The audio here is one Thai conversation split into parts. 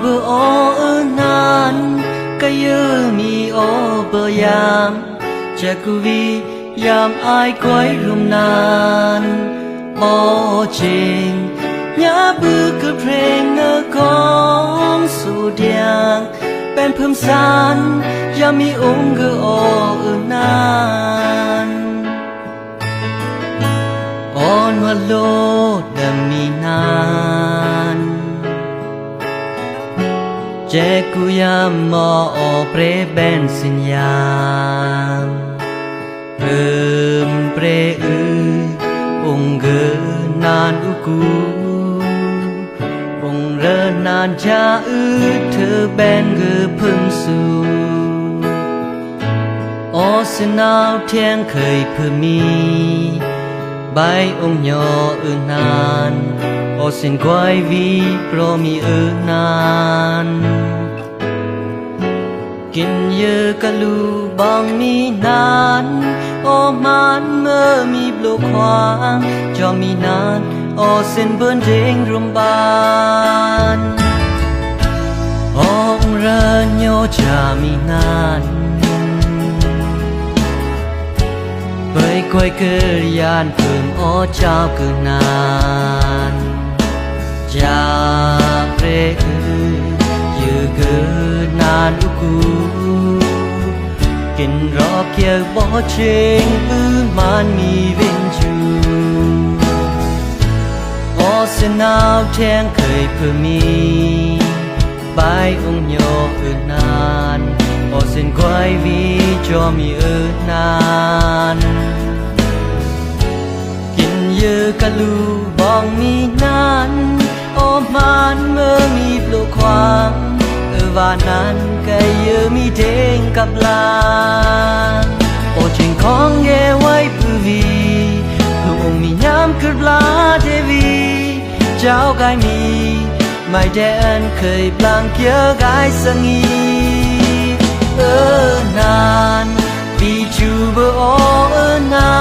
bơ o ơ nan cái ơ mi o bơ yam cha cu vi yam ai quay rum nan o ching nhá bư cơ preng nơ con su diangเป็นเพิ่มสานยามีองค์ก็ออนานอ่อนว่าโลดดมีนานเจกุยามมอเปรเบนสิญญามเพิ่มเปรองค์เกินานอุกูเรินนานจะเธอแบนเกือพึ่งสู่อสนาวเทียงเคยเพื่อมีใบองค์ยอนานอสินกวายวีโปรมีนานกินเยอะกะลูบางมีนานอมันเมื่อมีปลุกควางจอมีนานอสินเบิ้นเร่งรุมบานองเรินโยจะมีนานเบยกวยเกิดยานเพิ่มอเจ้าเกิดนานจะเปรยือเกิดนานอุกูกินรอเกี่ยวบ่เชงมันมีเว้นจูสนาวแทงเคยเพื่อมีใบองค์โยนานอสินกวายวีจอมีนานกินเยอะกะลูบองมีนานอมันเมื่อมีปลุกความว่านั้นก็เยอะมีเด้งกับลานโอจริงของเยไว้ผู้วีผู้องค์มีน้ำกระลาเทวีเจ้ากายมีไม่แดนเคยปลางเกี่ยวกายสงีนานปีจูเบออนา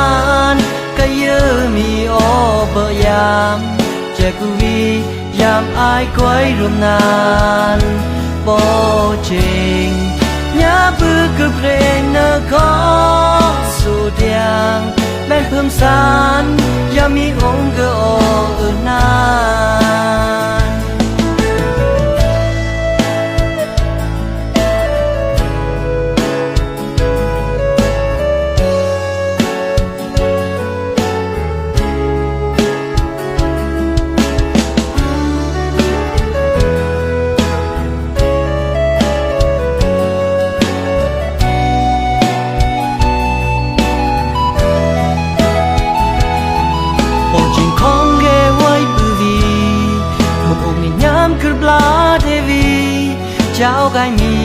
นก็เยอะมีเบยามเจกุวียามอายกวยรวมนานปอเจงญาบือกระเพลงเนของสุดยังแม่นเพิ่มสานยามีองค์ก็นานเจ้ากายมี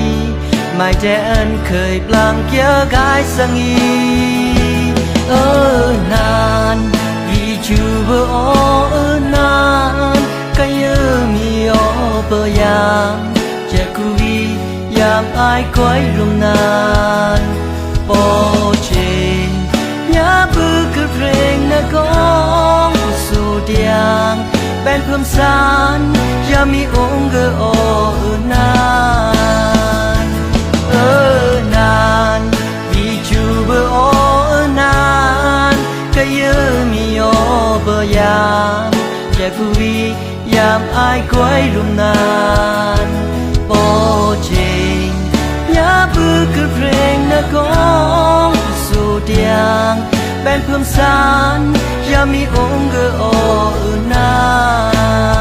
ไม่แดนเคยปลางเกี่ยวกายสงีนานวีจูเบอนานก็เยอะมีเบยามเจกุวียามอายคอยรุมนานปอเจงญาบือกระเพลงกองสุดยังเป็นเพิ่มสานยามีองค์ก็นานนานวีจูเบอนานก็เยอะมีเบยามเจกุวียามอายคอยรุมนานปอเจงญาบือกระเพลงกองสุดยังเป็นเพิ่มสานยามีองค์ก็นาน